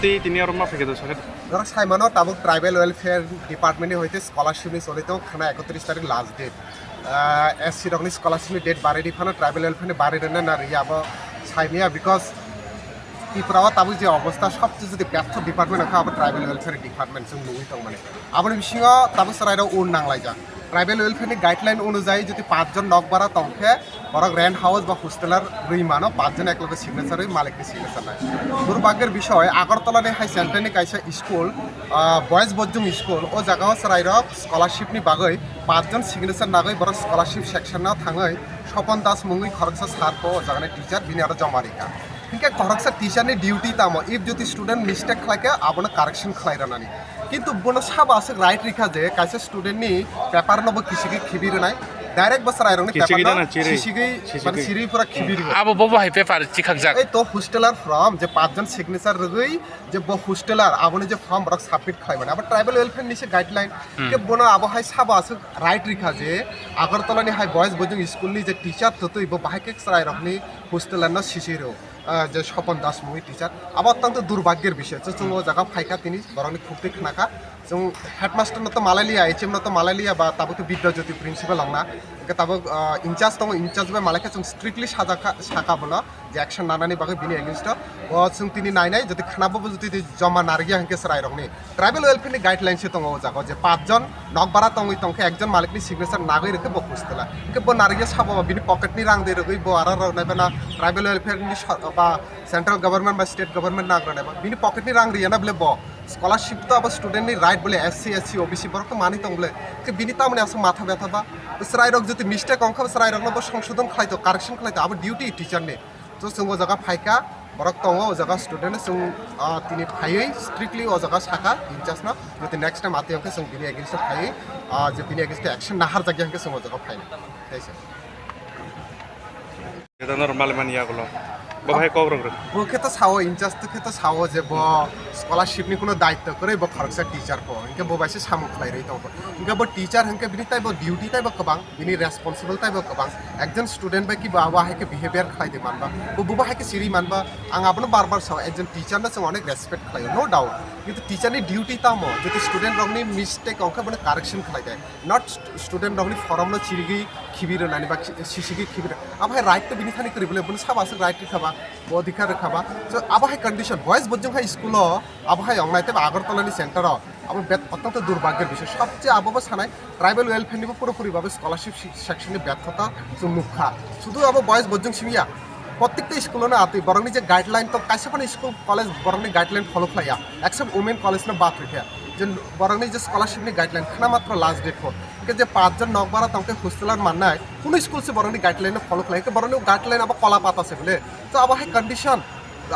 tei tini aro ma phege do sakhe ধরো সাইমানো তাবুক tribal welfare ডিপার্টমেন্টে হইতে স্কলারশিপ চলিতেও খানা 31 তারিখ লাস্ট ডেট এসসি রকম স্কলারশিপ ডেট বাড়ি দিফানো ট্রাইবেল ওয়েলফেয়ার বাড়ি দেন না রিয়াবো সাইমিয়া বিকজ ত্রিপুরা তাবুক যে অবস্থা সবচেয়ে যদি ব্যর্থ ডিপার্টমেন্ট আছে আবার ট্রাইবেল ওয়েলফেয়ার ডিপার্টমেন্ট जों नुई दं माने आबार बिसिङाव ताबुक सराइराव उन नांलायजा ट्राइबेल वेलफेयारनि गाइडलाइन अनुयायी যদি 5 জন নক বারা তংখে বরক রেন্ট হাউস বা হোস্টেলার রুই মানো 5 জন একলগে সিগনেচার হই মালিকনি সিগনেচার নাই দুর্ভাগ্যের বিষয় আগরতলানি হাই সেন্টারনি কাইসা স্কুল বয়েজ বজ্জুং স্কুল ও জায়গাও সরাইরাव স্কলারশিপনি বাগৈ 5 জন সিগনেচার নাগৈ বরক স্কলারশিপ সেকশনাव थाङै স্বপন দাস মুঙ্গি খরকসা সারপো জাগানে টিচার বিনি আरो जमारिका इनके खरकसा टीचरनि ड्यूटी तामो इफ जुदि स्टूडेंट मिस्टेक खालायके आबोनो कारेक्शन खालायरानानि किन्तु बोनो साबासो राइट रिखा जे काइसे स्टूडेंटनि पेपार नबो किसिगि खिबिरनाय डाइरेक्ट बसर आइरंनि पेपार किसिगि माने चिरिपुरा खिबिरि आबो बबो हाय पेपार चिखाकजाक ए तो होस्टेलर फर्म जे 5 जन सिग्नेचर रगै जे बो होस्टेलर आबोनो जे फर्म रक सबमिट खालायबाय अब ट्राइबल वेलफेयर नि से गाइडलाइन के बोनो आबो हाय साबासो राइट रिखा जे आगरतलानि हाय बॉयज बोजिं स्कूल नि जे टीचर ततै बो बाहाय के सराय रखनि होस्टेलर न सिसिरो যে স্বপন দাস মুই টিচার আবার অত্যন্ত দুর্ভাগ্যের বিষয় जों ও জায়গা ফাইকা তিনি বরংনি খুবই খানাকা जों हेडमास्टर न तो मालायलिया एचएम न तो मालायलिया बा ताबो तो विद्याज्योति प्रिन्सिपल आंना के ताबो इंचार्ज दङ इंचार्ज बा मालायका जों स्ट्रिक्टली साका बोला जे एक्शन नानानि बागै बिनि एगेन्स्ट ओ जों तिनि नायनाय जति खानाबो जति जमा नारगिया हंके सराय रंगनि ट्राइबल वेलफेयर नि गाइडलाइन से दङ ओ जागा जे 5 जन नकबारा तंगै तंखे एकजन मालिकनि सिग्नेचर नागै रखे बो खुस्तेला के बो नारगिया साबो बिनि पकेटनि रां दे रगै बो आरा रनायबा ट्राइबल वेलफेयर नि बा सेंट्रल गवर्नमेंट बा स्टेट गवर्नमेंट नागरनायबा बिनि पकेटनि रां रियाना बले बो स्कॉलरशिप तो अब स्टूडेंट नि राइट बोले एससी ओबीसी बर तो मानि तंगले के बिनि तामने आसो माथा व्यथा बा सराय रक जति मिस्टेक अंख सराय रक न संशोधन खालायतो करेक्शन खालायतो अब ड्यूटी टीचर ने तो जों जगह फाइका बरक तंगो जगह स्टूडेंट जों तिनि फायै स्ट्रिक्टली ओ जगह साका इंचार्ज न जति नेक्स्ट टाइम आते अंख जों बिनि एगेंस्ट फायै जे बिनि एगेंस्ट एक्शन नाहार जगह अंख जों जगह फायै थाइसे এটা নরমাল মানিয়া গলো बहाय कग्रग्र बो खेत सावो इंचार्ज तो खेत सावो जे बो स्कॉलरशिप नि कोनो दायित्व करे बो खरकसा टीचर को इनके बो बाइसे सामु खलाय रही दं इनके बो टीचर हंके बिनि ताइबो ड्यूटी ताइबो कबां बिनि रेस्पॉन्सिबल ताइबो कबां एकजन स्टूडेंट बाय कि बाबा हायके बिहेवियर खलाय दे मानबा बो हायके सिरि मानबा आं आबनो बार बार साव एकजन टीचर न जों अनेक रेसपेक्ट खलाय नो डाउट किन्तु टीचर नि ड्यूटी तामो जति स्टूडेंट रंगनि मिस्टेक अंका बने करेक्शन खलाय दे नॉट स्टूडेंट रंगनि फॉर्म न चिरिगि खिबिर नानि बा सिसिगि खिबिर अब हाय राइट तो बिनि थानि करिबले बने साबासो राइट खाबा अधिकार रखाबा तो अब हाई कंडीशन बॉयज बज्जुं हाई स्कूल अब हाई अंगनाइते आगरतलानि सेंटर अब अत्यंत दुर्भाग्य विषय सबचेয়ে अब सानाय ट्राइबल वेलफेयर नि पुरोपुरी भावे स्कॉलरशिप सेक्शन व्यर्थता जों मुखा शुधु अब बॉयज बज्जुं सिमिया प्रत्येकटा स्कूल आते बरंनि जे गाइडलाइन तो काइसेफोरनि स्कूल कलेज बरंनि गाइडलाइन फॉलो खालाया एक्सेप्ट वुमेन कलेज न बात रखिया जे बरंनि जे स्कॉलरशिप नि गाइडलाइन खाना मात्र लास्ट डेट को के जे 5 जन नकबारा तंके होस्टेलर माननाय कुन स्कूल से बरंनि गाइडलाइन फॉलो खालाय के बरंनि गाइडलाइन अब कला पाता से बोले तो अब हाई कंडीशन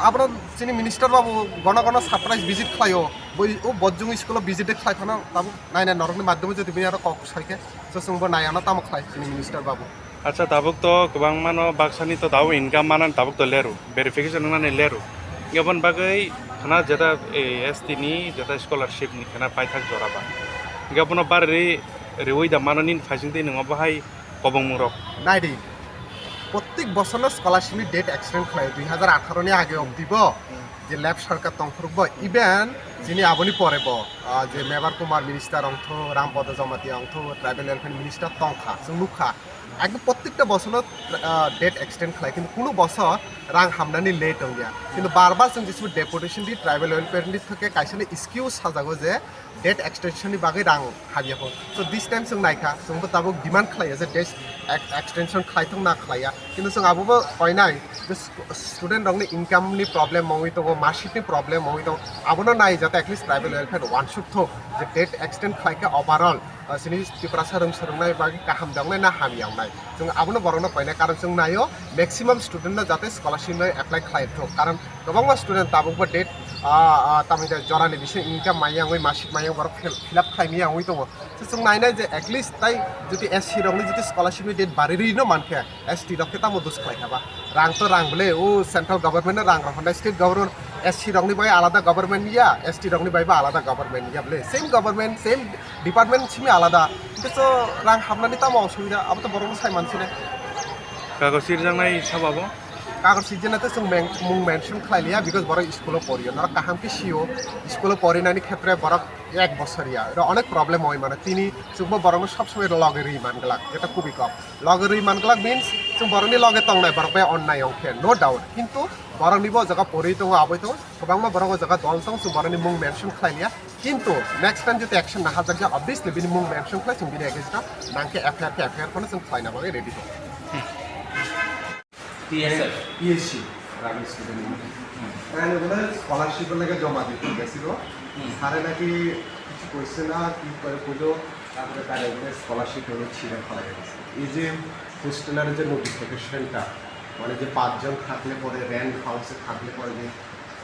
अब चिनी मिनिस्टर बाबू गण गण सरप्राइज विजिट खायो ओ बज्जुं स्कूल विजिट खायखाना तब नायना नरकनि माध्यम जति बिनि आरो कक साइके so जोंबो नायाना ताम खाय चिनी मिनिस्टर बाबू अच्छा ताबुक तो गोबां मानो बाक्सानि तो दाउ इनकाम मानन ताबुक तो लेरु वेरिफिकेशन माने लेरु गबन बागै खाना जदा एसटी नि जदा स्कॉलरशिप नि खाना पाइथाक जराबा गबन बार रे रेवै दा माननि फाइसिंते नङा बाहाय कबं मुरक नाइदि प्रत्येक बছर स्कॉलरशिप नि डेट एक्सटेंड खालाय 2018 नि आगे दिब जे लेफ्ट सरकार तंखरब इभेन जिनि आबनि परेब जे मेबर कुमार मिनिस्टार अंथ रामपद जमाती अंथ ट्राइबल वेलफेयर मिनिस्टार तंखा जों नुखा एकदम प्रत्येकटा बছर डेट एक्सटेंड खालाय किन्तु कुनु बছर रां हामनानै लेट होया किन्तु बार बार जों जिसु डेपुटेशन दि ट्राइबल वेलफेयर नि थके काइसने एक्सक्यूज साजागो जे डेट एक्सटेंशन नि बागै रां हाबियाखौ सो दिस टाइम जों नायखा जोंबो ताबो डिमान्ड खालायो जे डेट एक्सटेंशन खालायथों ना खालाया किन्तु जों आबोबो कयनाय जे स्टूडेंट रंगनि इनकाम नि प्रॉब्लम मवि तो मार्कशीट नि प्रॉब्लम मवि तो आबोनो नाय जाते at least tribal welfare one should थो जे डेट एक्सटेंड खालायके ओवरऑल सिनि त्रिपुरा सोलोंनाय बागै गाहाम दांनाय ना हामियावनाय जों आबोनो बरनो कयनाय कारण जों नायो मैक्सिमम स्टूडेंट जाते स्कॉलरशिप एप्लाई खालायथो कारण गोबां स्टूडेंट ताबोबो डेट तामिदा जरानि बिसे इनकाम मायाङै मार्कशीट मायां बर फिलअप खालायमियाङै दङ जों नायनाय जे एटलिस्ट ताइ जुदि एससी रंनि जुदि स्कॉलरशिप डेट बारिरिनो मानखे एसटी रखे तामो दुस खालायखाबा रां तो रां बोले ओ सेंट्रल गवर्नमेंट रां रहनाय स्टेट गवर्नमेंट एससी रंनि बाय आलादा गवर्नमेंट या एसटी रंनि बायबा आलादा गवर्नमेंट या बोले same government same department Simi आलादा तो रां हाबनानै तामो असुबिदा अब तो बरनो साय मानसिने कागज सिरजांनाय साबाबो कागज सिजेनाते जों मुं मेनसन खालायलिया बिकज बरक स्कुलाव पढ़ियो नर काहामके सिओ स्कुलाव पढ़िनायनि क्षेत्रे बरक 1 বছরিয়া এটা অনেক প্রবলেম হয় মানে তিনি जोंबो बरकनो सब समय लगे रही मानगलाक এটা খুবই কম लगे रही मानगलाक मीन्स जों बरकनि लगे तंनाय बरक बे अन्नाय अंखे नो डाउट किन्तु बरकनिबो जगह पढ़ि दङ आबै दङ गोबांमा बरक जगह दल दङ जों बरकनि मुं मेनसन खालायलिया किन्तु नेक्स्ट टाइम जुदि एक्शन ना हाजाक जा अबवियसलि बिनि मुं मेनसन खालाय जों बिनि एगेन्स्टआव नांके एफआईआर खौनो जों खालायना बागै रेडि दङ পিএসসি রানি স্টুডেন্ট তাই বলে স্কলারশিপের লাগে জমা দিতে গেছিল স্যারে নাকি কিছু কইছে না কি করে কইলো তারপরে তারে স্কলারশিপ হলো ছিঁড়ে ফেলা গেছে এই যে হোস্টেলের যে নোটিফিকেশনটা মানে যে 5 জন থাকলে পরে রেন্ট হাউসে থাকলে পরে যে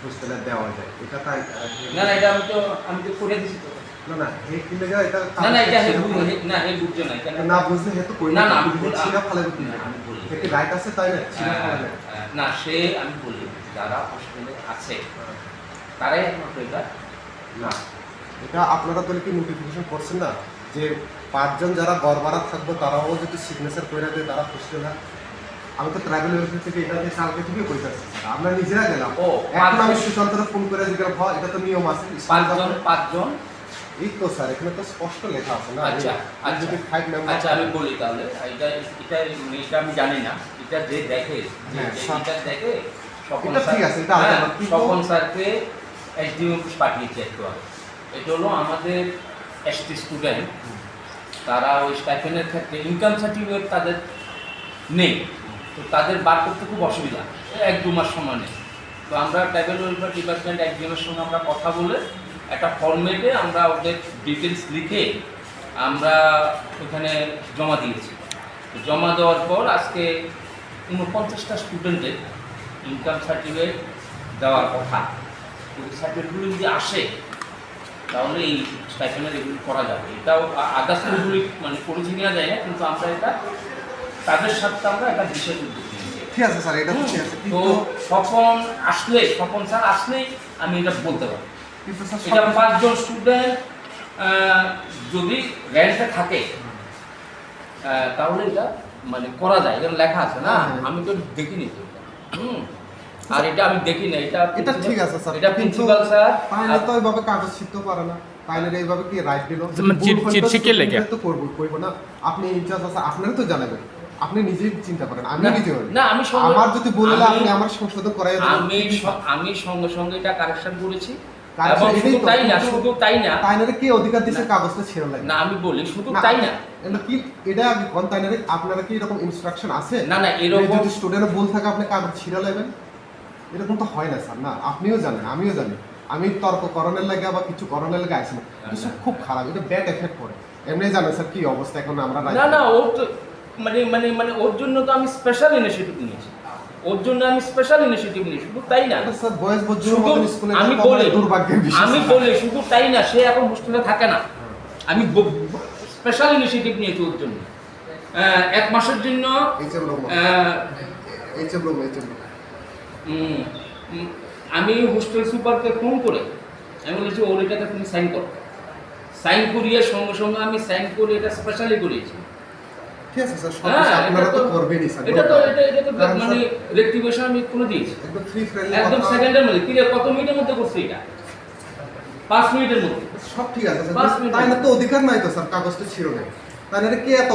হোস্টেলে দেওয়া যায় এটা তাই না না এটা আমি তো করে দিছি তো না না এই কি লাগা এটা না না এটা না এই বুঝছো না এটা না বুঝলে হেতু কই না না ছিঁড়ে ফেলা দিতে আমি বলি থেকে রাইট আছে তাই না ছিঁড়ে ফেলা যায় না সে আমি বলি যারা হোস্টেলে আছে তারাই একমাত্র এটা না এটা আপনারা তো কি নোটিফিকেশন করছেন না যে 5 জন যারা ঘর ভাড়া থাকবে তারাও যদি সিগনেচার করে দেয় তারা হোস্টেলে আমি তো ট্রাভেল এজেন্সি থেকে এটা দিয়ে কালকে থেকে কইতাছি আমরা নিজেরা গেলাম ও এখন আমি সুশান্তরে ফোন করে জিজ্ঞাসা হয় এটা তো নিয়ম আছে 5 জন এই তো স্যার এখানে তো স্পষ্ট লেখা আছে না আচ্ছা যদি 5 মেম্বার আচ্ছা আমি বলি তাহলে এটা আমি জানি না এটা যে দেখে এটা দেখে এটা ঠিক আছে এটা আলাদা স্বপন স্যারকে এসডিও পাঠিয়েছে একটু আগে এটা হলো আমাদের এসটি স্টুডেন্ট তারা ওই স্টাইপেন্ডের ক্ষেত্রে ইনকাম সার্টিফিকেট তাদের নেই তো তাদের বার করতে খুব অসুবিধা 1-2 মাস সময় নেই তো আমরা ট্রাইবাল ওয়েলফেয়ার ডিপার্টমেন্ট একজনের সঙ্গে আমরা কথা বলে একটা ফর্মেটে আমরা ওদের ডিটেলস লিখে আমরা ওখানে জমা দিয়েছি জমা দেওয়ার পর আজকে 49টা স্টুডেন্টের ইনকাম সার্টিফিকেট দেওয়ার কথা ওই সার্টিফিকেটগুলো যদি আসে তাহলে এই স্টাইপেন্ডের এগুলো করা যাবে এটাও আদার্স স্কুলগুলি মানে করেছি কিনা যায় না কিন্তু আমরা এটা তাদের সাথে আমরা একটা বিশেষ উদ্যোগ নিয়েছি ঠিক আছে স্যার এটা ঠিক আছে তো স্বপন স্যার আসলেই আমি এটা বলতে পারি কিন্তু স্যার এটা 5 জন স্টুডেন্ট যদি রেন্টে থাকে তাহলে এটা মানে করা যায় এখানে লেখা আছে না আমি তো দেখিনি তো আর এটা আমি দেখি না এটা ঠিক আছে স্যার এটা প্রিন্সিপাল স্যার তাহলে তো এইভাবে কাগজ শিখতে পারে না তাইলে এইভাবে কি রাইট দিল চিট শিখে লেগে তো করব না আপনি ইনচার্জ আছে আপনারা তো জানাবেন আপনি নিজেই চিন্তা করেন আমি নিজে না আমি আমার যদি বললে আপনি আমার সংশোধন করাই আমি সঙ্গে সঙ্গে এটা কারেকশন করেছি এবং শুধু তাই না তাইনারে কি অধিকার দিছে কাগজটা ছেড়ে লাগে না আমি বলি শুধু তাই না এটা কি এটা কোন তাইনারে আপনারা কি এরকম ইনস্ট্রাকশন আছে না না এরকম যদি স্টুডেন্টের ভুল থাকে আপনি কাগজ ছিঁড়ে নেবেন এরকম তো হয় না স্যার না আপনিও জানেন আমিও জানি আমি তর্ক করণের লাগে বা কিছু করণের লাগে আসি না কিছু খুব খারাপ এটা ব্যাড এফেক্ট করে এমনি জানেন স্যার কি অবস্থা এখন আমরা না না ওর তো মানে ওর জন্য তো আমি স্পেশাল ইনিশিয়েটিভ নিয়েছি শুধু তাই না স্যার বয়েজ বুদ্ধির মতন স্কুলে আমি বলি দুর্ভাগ্যের বিষয় আমি বলি শুধু তাই না সে এখন হোস্টেলে থাকে না আমি স্পেশাল ইনিশিয়েটিভ নিয়েছি ওর জন্য 1 মাসের জন্য আমি হোস্টেল সুপারকে ফোন করে আমি বলেছি ওর এটাতে তুমি সাইন করো সাইন করিয়ে সঙ্গে সঙ্গে আমি সাইন করে এটা স্পেশালি করিয়েছি ঠিক আছে স্যার সব আপনারা তো করবেনই স্যার এটা তো মানে রেক্টিফিকেশন আমি করে দিয়েছি একদম ফ্রি ফ্রেন্ডলি একদম সেকেন্ডের মধ্যে কি কত মিনিটের মধ্যে করছি এটা 5 মিনিটের মধ্যে সব ঠিক আছে স্যার তাই না তো অধিকার নাই তো স্যার কাগজটা ছিল না তাই না কে এত